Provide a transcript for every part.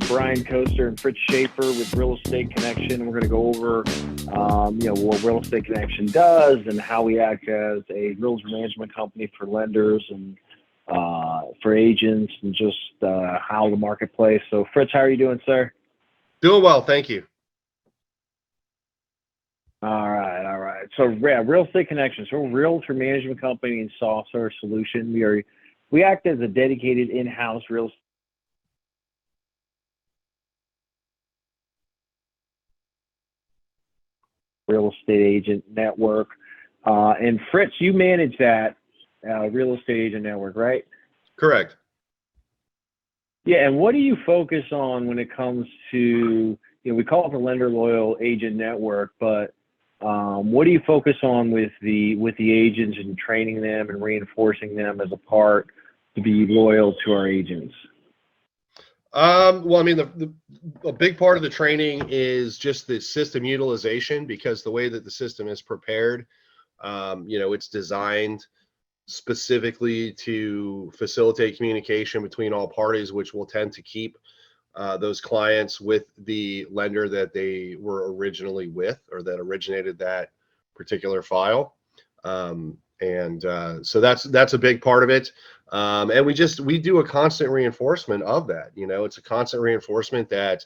Brian Koster and Fritz Schaefer with Real Estate Connection. We're going to go over, what Real Estate Connection does and how we act as a realtor management company for lenders and for agents, and just how the marketplace. So, Fritz, how are you doing, sir? Doing well, thank you. All right. So, yeah, Real Estate Connection. So, we're a realtor management company and software solution. We act as a dedicated in-house real estate agent network. And Fritz, you manage that real estate agent network, right? Correct. Yeah, and what do you focus on when it comes to, we call it the Lender Loyal Agent Network, but what do you focus on with the agents and training them and reinforcing them as a part to be loyal to our agents? Well, I mean, a big part of the training is just the system utilization, because the way that the system is prepared, it's designed specifically to facilitate communication between all parties, which will tend to keep those clients with the lender that they were originally with, or that originated that particular file. So that's a big part of it. And we do a constant reinforcement of that. It's a constant reinforcement that,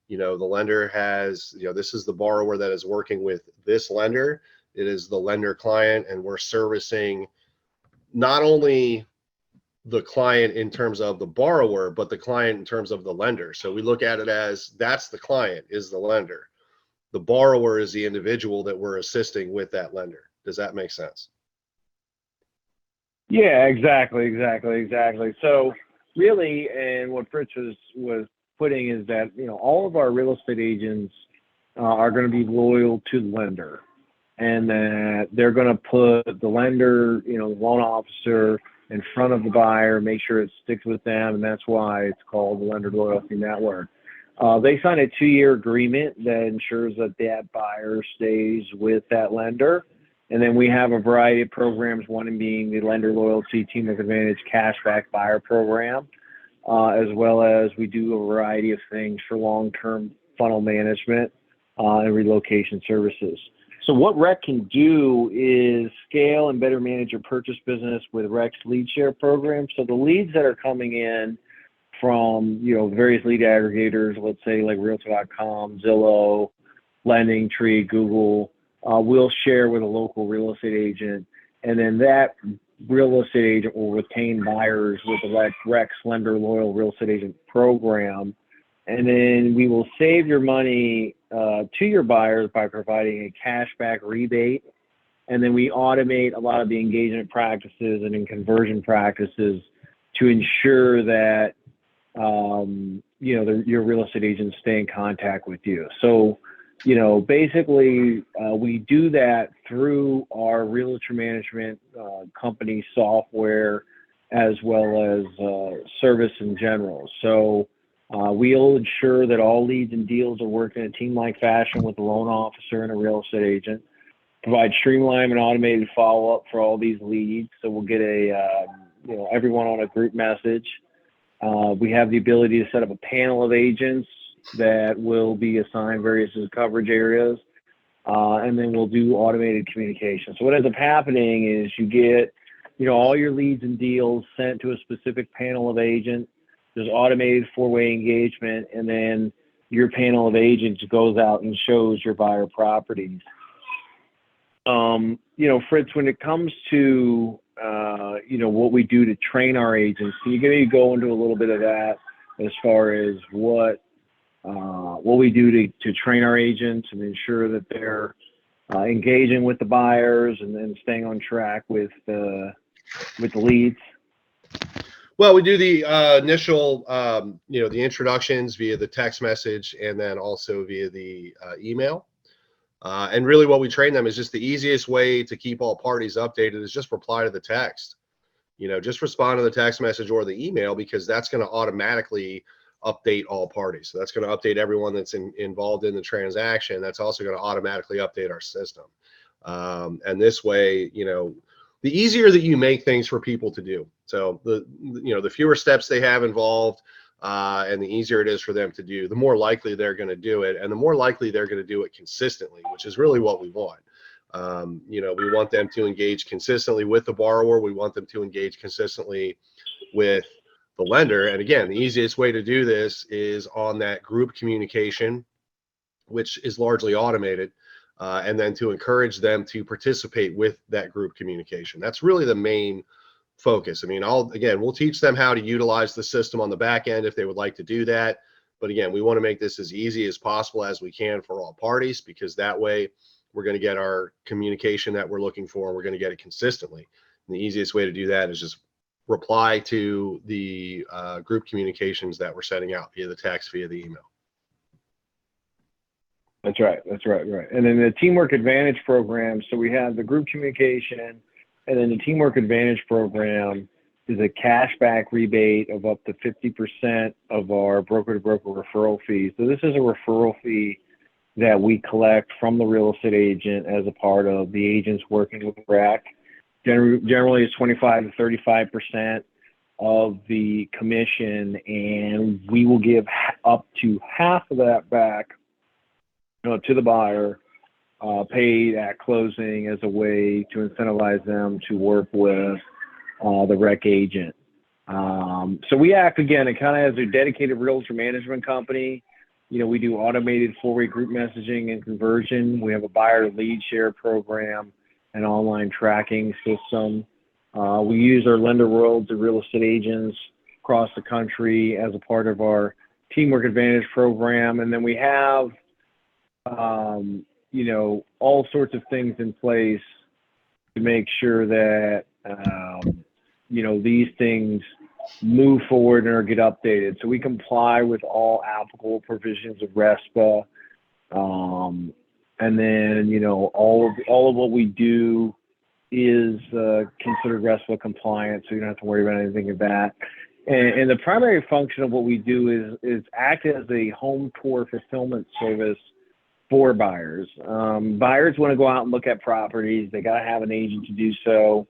the lender has, this is the borrower that is working with this lender. It is the lender client, and we're servicing not only the client in terms of the borrower, but the client in terms of the lender. So we look at it as that's the client is the lender. The borrower is the individual that we're assisting with that lender. Does that make sense? Yeah, exactly. So really, and what Fritz was putting is that, all of our real estate agents are going to be loyal to the lender, and that they're going to put the lender, the loan officer in front of the buyer, make sure it sticks with them, and that's why it's called the Lender Loyalty Network. They sign a 2-year agreement that ensures that buyer stays with that lender. And then we have a variety of programs, one being the Lender Loyalty Teamwork Advantage Cashback Buyer Program, as well as we do a variety of things for long-term funnel management and relocation services. So what REC can do is scale and better manage your purchase business with REC's lead share program. So the leads that are coming in from, various lead aggregators, let's say like Realtor.com, Zillow, LendingTree, Google, we'll share with a local real estate agent, and then that real estate agent will retain buyers with the REC's Lender Loyal Real Estate Agent Program. And then we will save your money to your buyers by providing a cashback rebate. And then we automate a lot of the engagement practices and in conversion practices to ensure that, your real estate agents stay in contact with you. So, basically, we do that through our realtor management company software, as well as service in general. So we'll ensure that all leads and deals are worked in a team-like fashion with a loan officer and a real estate agent. Provide streamlined and automated follow-up for all these leads. So we'll get everyone on a group message. We have the ability to set up a panel of agents that will be assigned various coverage areas, and then we'll do automated communication. So what ends up happening is you get, all your leads and deals sent to a specific panel of agents. There's automated 4-way engagement, and then your panel of agents goes out and shows your buyer properties. Fritz, when it comes to, what we do to train our agents, can you maybe go into a little bit of that as far as what we do to train our agents and ensure that they're engaging with the buyers and then staying on track with the leads? Well, we do the initial, the introductions via the text message, and then also via the email. And really what we train them is just the easiest way to keep all parties updated is just reply to the text. Just respond to the text message or the email, because that's going to automatically update all parties. So that's going to update everyone that's involved in the transaction. That's also going to automatically update our system. And this way, the easier that you make things for people to do. So the fewer steps they have involved, And the easier it is for them to do, the more likely they're going to do it, and the more likely they're going to do it consistently, which is really what we want. We want them to engage consistently with the borrower. We want them to engage consistently with the lender. And again, the easiest way to do this is on that group communication, which is largely automated, and then to encourage them to participate with that group communication. That's really the main focus. I mean, we'll teach them how to utilize the system on the back end if they would like to do that. But again, we want to make this as easy as possible as we can for all parties, because that way we're going to get our communication that we're looking for, and we're going to get it consistently. And the easiest way to do that is just reply to the group communications that we're sending out via the text, via the email. That's right. And then the Teamwork Advantage program. So we have the group communication, and then the Teamwork Advantage program is a cashback rebate of up to 50% of our broker-to-broker referral fees. So this is a referral fee that we collect from the real estate agent as a part of the agents working with REC. Generally, it's 25 to 35% of the commission, and we will give up to half of that back to the buyer, paid at closing, as a way to incentivize them to work with the REC agent. So we act, again, it kind of as a dedicated realtor management company. We do automated four-way group messaging and conversion. We have a buyer lead share program, an online tracking system. We use our lender world to real estate agents across the country as a part of our Teamwork Advantage program. And then we have all sorts of things in place to make sure that, these things move forward and get updated. So we comply with all applicable provisions of RESPA. And then, all of what we do is considered RESPA compliant, so you don't have to worry about anything of that. And the primary function of what we do is act as a home tour fulfillment service for buyers. Buyers want to go out and look at properties. They got to have an agent to do so.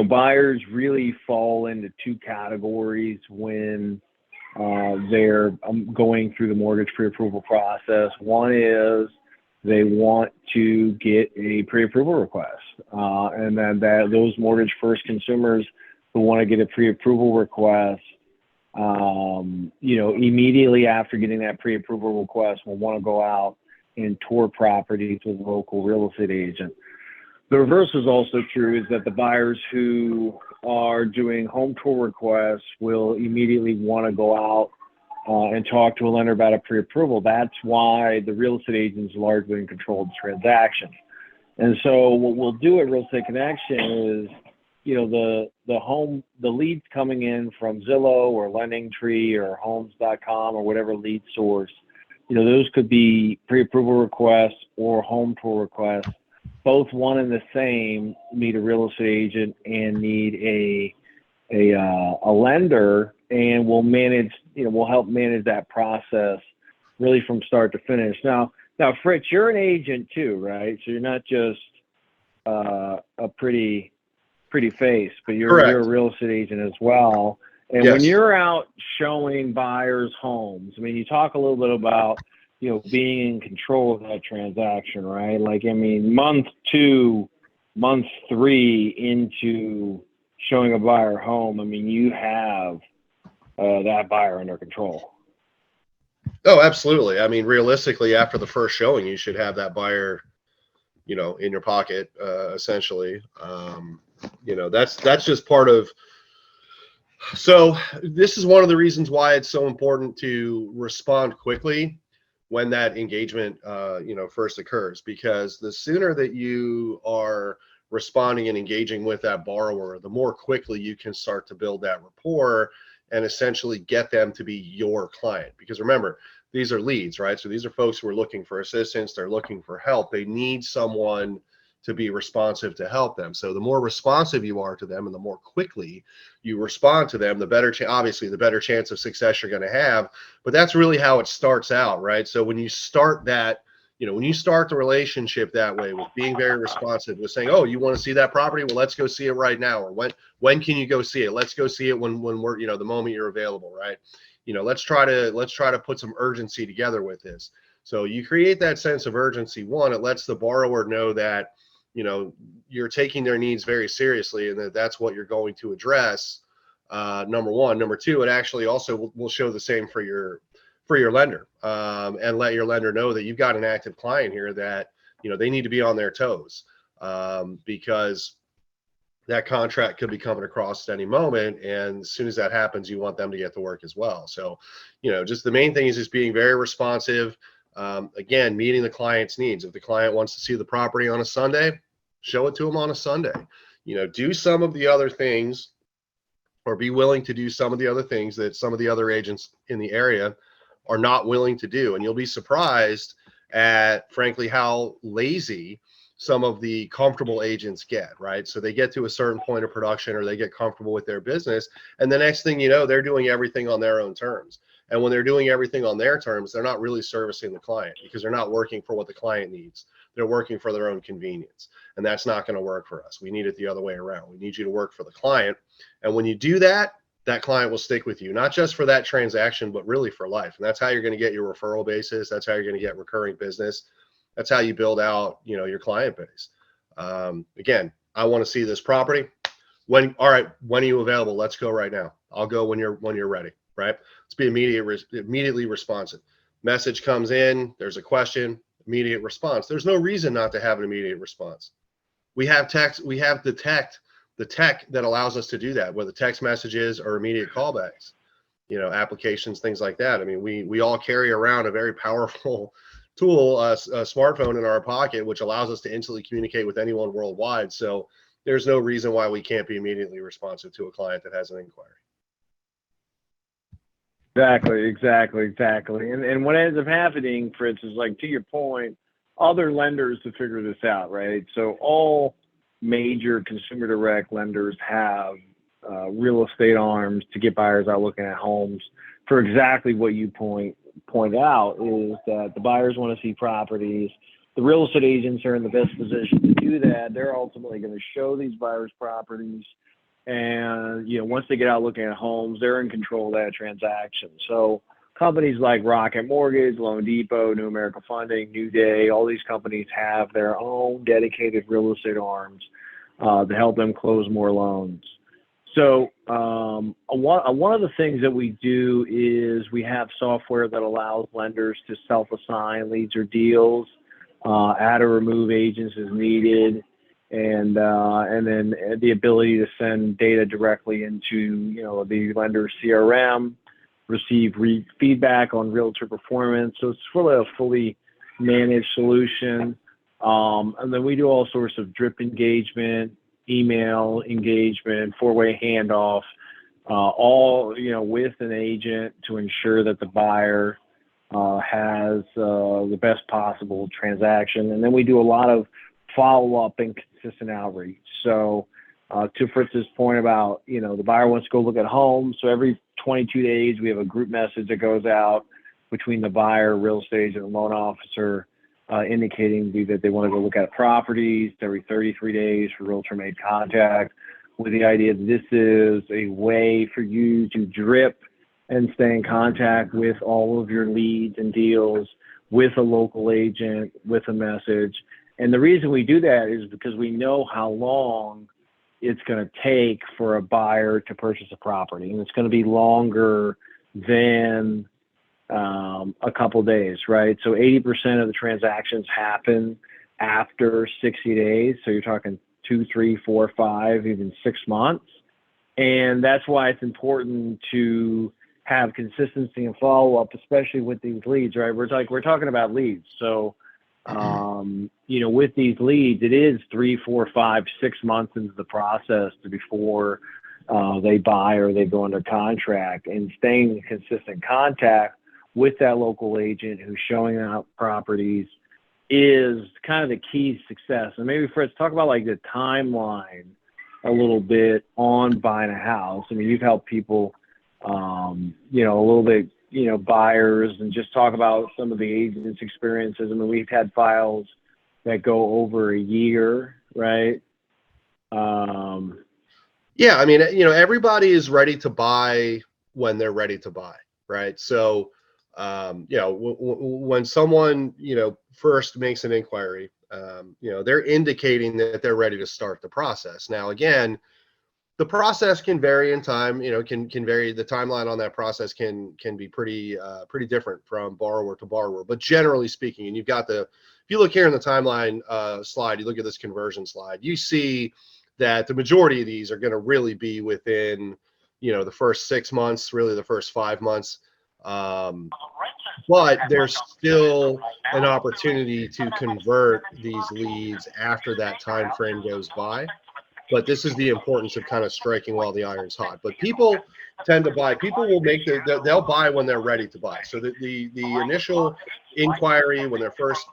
Buyers really fall into two categories when they're going through the mortgage pre-approval process. One is they want to get a pre-approval request. And then those mortgage first consumers who want to get a pre-approval request, immediately after getting that pre-approval request, will want to go out and tour properties with a local real estate agent. The reverse is also true, is that the buyers who are doing home tour requests will immediately want to go out and talk to a lender about a pre-approval. That's why the real estate agent is largely in control of the transaction. And so what we'll do at Real Estate Connection is, the leads coming in from Zillow or LendingTree or Homes.com or whatever lead source, those could be pre-approval requests or home tour requests. Both one and the same need a real estate agent and need a lender, and we'll manage, we'll help manage that process really from start to finish. Now, Fritz, you're an agent too, right? So you're not just a pretty face, but you're a real estate agent as well. And Yes. When you're out showing buyers homes, you talk a little bit about being in control of that transaction, right? Month 2, month 3 into showing a buyer home, you have that buyer under control. Oh, absolutely. Realistically, after the first showing, you should have that buyer, in your pocket, essentially. That's just part of. So this is one of the reasons why it's so important to respond quickly when that engagement, first occurs, because the sooner that you are responding and engaging with that borrower, the more quickly you can start to build that rapport and essentially get them to be your client. Because remember, these are leads, right? So these are folks who are looking for assistance. They're looking for help. They need someone to be responsive to help them. So the more responsive you are to them and the more quickly you respond to them, the better, obviously, the better chance of success you're going to have. But that's really how it starts out, right? So when you start that When you start the relationship that way with being very responsive, with saying, oh, you want to see that property? Well, let's go see it right now. Or when can you go see it? Let's go see it when we're, the moment you're available, right? Let's try to put some urgency together with this. So you create that sense of urgency. One, it lets the borrower know that, you're taking their needs very seriously and that's what you're going to address. Number one. Number two, it actually also will show the same for your lender, and let your lender know that you've got an active client here that, they need to be on their toes, because that contract could be coming across at any moment. And as soon as that happens, you want them to get to work as well. So, just the main thing is just being very responsive. Again, meeting the client's needs. If the client wants to see the property on a Sunday, show it to them on a Sunday. Do some of the other things, or be willing to do some of the other things that some of the other agents in the area are not willing to do. And you'll be surprised at, frankly, how lazy some of the comfortable agents get, right? So they get to a certain point of production, or they get comfortable with their business, and the next thing you know, they're doing everything on their own terms. And when they're doing everything on their terms, they're not really servicing the client, because they're not working for what the client needs. They're working for their own convenience. And that's not going to work for us. We need it the other way around. We need you to work for the client. And when you do that, that client will stick with you, not just for that transaction, but really for life. And that's how you're going to get your referral basis. That's how you're going to get recurring business. That's how you build out, your client base. Again, I want to see this property. All right, when are you available? Let's go right now. I'll go when you're ready, right? Let's be immediately responsive. Message comes in, there's a question, immediate response. There's no reason not to have an immediate response. We have text, we have the tech that allows us to do that, whether text messages or immediate callbacks, applications, things like that. I mean, we all carry around a very powerful tool, a smartphone in our pocket, which allows us to instantly communicate with anyone worldwide. So there's no reason why we can't be immediately responsive to a client that has an inquiry. Exactly. And what ends up happening, Fritz, is, like, to your point, other lenders have figured this out, right? So all major consumer direct lenders have real estate arms to get buyers out looking at homes for exactly what you point out, is that the buyers want to see properties. The real estate agents are in the best position to do that. They're ultimately going to show these buyers properties. And, once they get out looking at homes, they're in control of that transaction. So companies like Rocket Mortgage, Loan Depot, New America Funding, New Day, all these companies have their own dedicated real estate arms to help them close more loans. So one of the things that we do is we have software that allows lenders to self-assign leads or deals, add or remove agents as needed, and then the ability to send data directly into the lender's CRM, receive feedback on realtor performance. So it's really a fully managed solution. And then we do all sorts of drip engagement, email engagement, four-way handoff, all with an agent to ensure that the buyer has the best possible transaction. And then we do a lot of follow-up and consistent outreach. So to Fritz's point about, the buyer wants to go look at homes. So every 22 days, we have a group message that goes out between the buyer, real estate agent, and loan officer, indicating that they want to go look at properties. Every 33 days for realtor made contact, with the idea that this is a way for you to drip and stay in contact with all of your leads and deals with a local agent, with a message. And the reason we do that is because we know how long it's going to take for a buyer to purchase a property. And it's going to be longer than a couple of days, right? So 80% of the transactions happen after 60 days. So you're talking 2, 3, 4, 5, even 6 months. And that's why it's important to have consistency and follow-up, especially with these leads, right? We're talking about leads. So, with these leads, it is 3, 4, 5, 6 months into the process before they buy or they go under contract, and staying in consistent contact with that local agent who's showing out properties is kind of the key to success. And maybe Fritz, talk about like the timeline a little bit on buying a house. I mean, you've helped people, a little bit, buyers and just talk about some of the agents' experiences. I mean, we've had files that go over a year, right? Yeah, I mean, everybody is ready to buy when they're ready to buy, right? So, when someone, first makes an inquiry, they're indicating that they're ready to start the process. Now, again, the process can vary in time, can vary. The timeline on that process can be pretty different from borrower to borrower. But generally speaking, and if you look here in the timeline slide, you look at this conversion slide, you see that the majority of these are going to really be within, the first 6 months, really the first 5 months. But there's still an opportunity to convert these leads after that time frame goes by. But this is the importance of kind of striking while the iron's hot. But people tend to buy. People will they'll buy when they're ready to buy. So the initial inquiry, when they're first,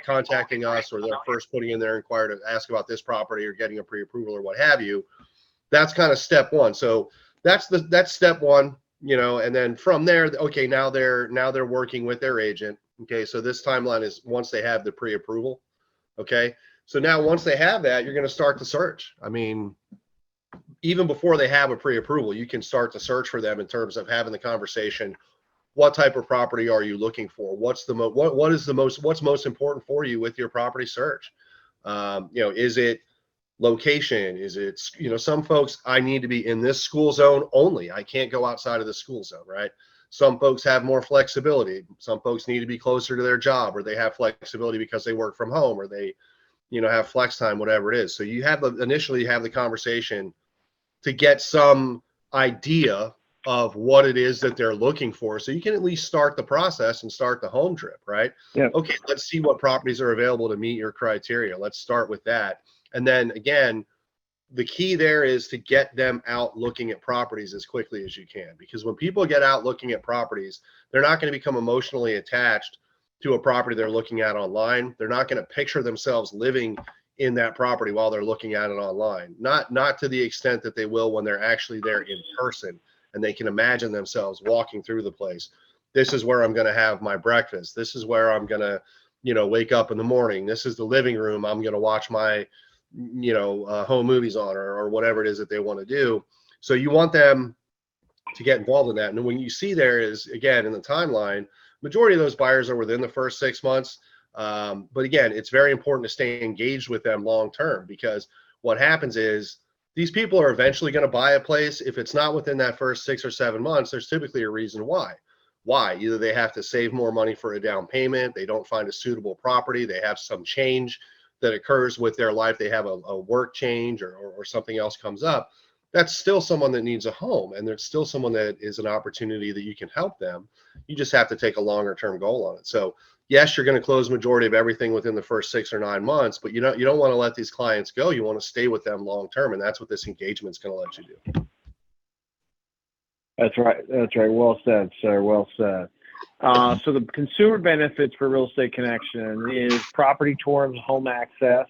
contacting us, or they're first putting in their inquiry to ask about this property or getting a pre-approval or what have you, that's kind of step one. So that's step one, and then from there, okay, now they're working with their agent. Okay, so this timeline is once they have the pre-approval. Okay. So now once they have that, you're going to start the search. I mean, even before they have a pre-approval, you can start to search for them in terms of having the conversation. What type of property are you looking for? What's most important for you with your property search? Is it location? Is it, some folks, I need to be in this school zone only. I can't go outside of the school zone, right? Some folks have more flexibility. Some folks need to be closer to their job, or they have flexibility because they work from home, or they, have flex time, whatever it is. So you initially have the conversation to get some idea of what it is that they're looking for. So you can at least start the process and start the home trip, right? Yeah. Okay, let's see what properties are available to meet your criteria. Let's start with that. And then again, the key there is to get them out looking at properties as quickly as you can, because when people get out looking at properties, they're not going to become emotionally attached to a property they're looking at online. They're not going to picture themselves living in that property while they're looking at it online. Not to the extent that they will when they're actually there in person and they can imagine themselves walking through the place. This is where I'm going to have my breakfast. This is where I'm going to, wake up in the morning. This is the living room I'm going to watch my, home movies on, or whatever it is that they want to do. So you want them to get involved in that. And when you see there is, again, in the timeline, majority of those buyers are within the first 6 months. But again, it's very important to stay engaged with them long-term, because what happens is these people are eventually going to buy a place. If it's not within that first 6 or 7 months, there's typically a reason why. Either they have to save more money for a down payment, they don't find a suitable property, they have some change that occurs with their life, they have a work change, or something else comes up. That's still someone that needs a home, and there's still someone that is an opportunity that you can help them. You just have to take a longer term goal on it. So yes, you're going to close majority of everything within the first 6 or 9 months, but you don't want to let these clients go. You want to stay with them long term, and that's what this engagement is going to let you do. That's right. Well said, sir. Well said. So the consumer benefits for Real Estate Connection is property tours, home access,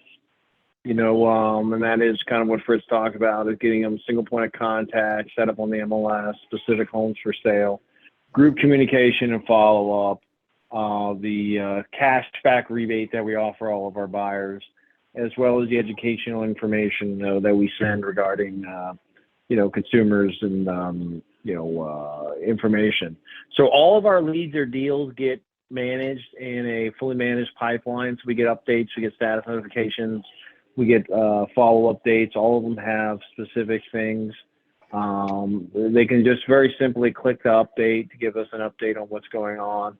and that is kind of what Fritz talked about, is getting them single point of contact, set up on the MLS, specific homes for sale, group communication and follow-up, the cash back rebate that we offer all of our buyers, as well as the educational information that we send regarding, consumers and, information. So all of our leads or deals get managed in a fully managed pipeline. So we get updates, we get status notifications, we get follow updates. All of them have specific things. They can just very simply click the update to give us an update on what's going on.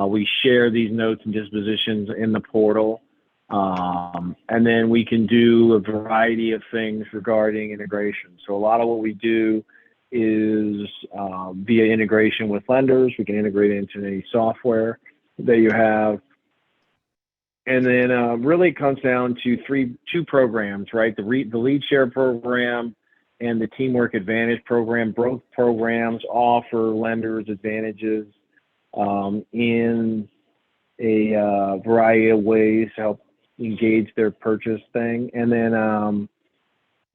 We share these notes and dispositions in the portal. And then we can do a variety of things regarding integration. So a lot of what we do is via integration with lenders. We can integrate into any software that you have. And then really it comes down to two programs, right? The lead share program and the teamwork advantage program. Both programs offer lenders advantages in a variety of ways to help engage their purchase thing. And then,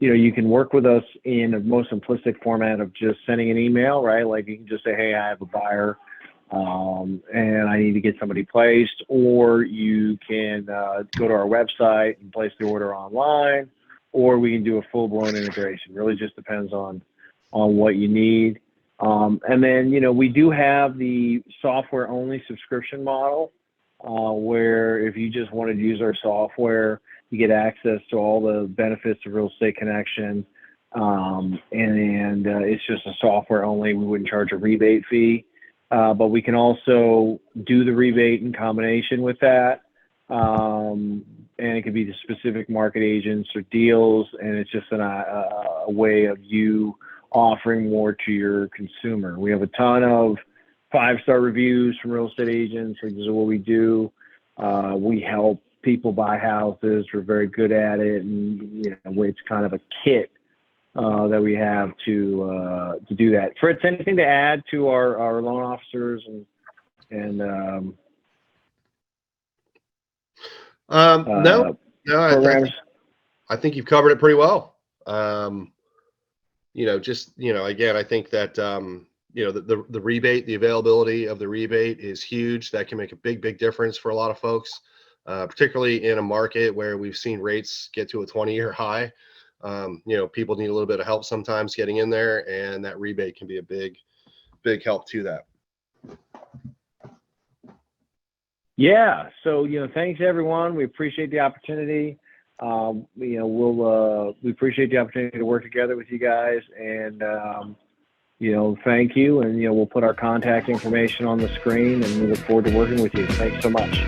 you can work with us in a most simplistic format of just sending an email, right? Like you can just say, hey, I have a buyer and I need to get somebody placed, or you can go to our website and place the order online, or we can do a full-blown integration. Really just depends on what you need. And then, we do have the software-only subscription model, where if you just wanted to use our software, you get access to all the benefits of Real Estate Connection. And it's just a software only. We wouldn't charge a rebate fee, but we can also do the rebate in combination with that. And it could be to specific market agents or deals, and it's just a way of you offering more to your consumer. We have a ton of 5-star reviews from real estate agents. This is what we do. We help people buy houses. We're very good at it, and it's kind of a kit that we have to do that. Fritz, anything to add to our loan officers and no, I think you've covered it pretty well. Again, I think that the rebate, the availability of the rebate is huge. That can make a big difference for a lot of folks, particularly in a market where we've seen rates get to a 20-year high. People need a little bit of help sometimes getting in there, and that rebate can be a big help to that. Yeah. So, thanks everyone. We appreciate the opportunity. We appreciate the opportunity to work together with you guys, and thank you. And we'll put our contact information on the screen, and we look forward to working with you. Thanks so much.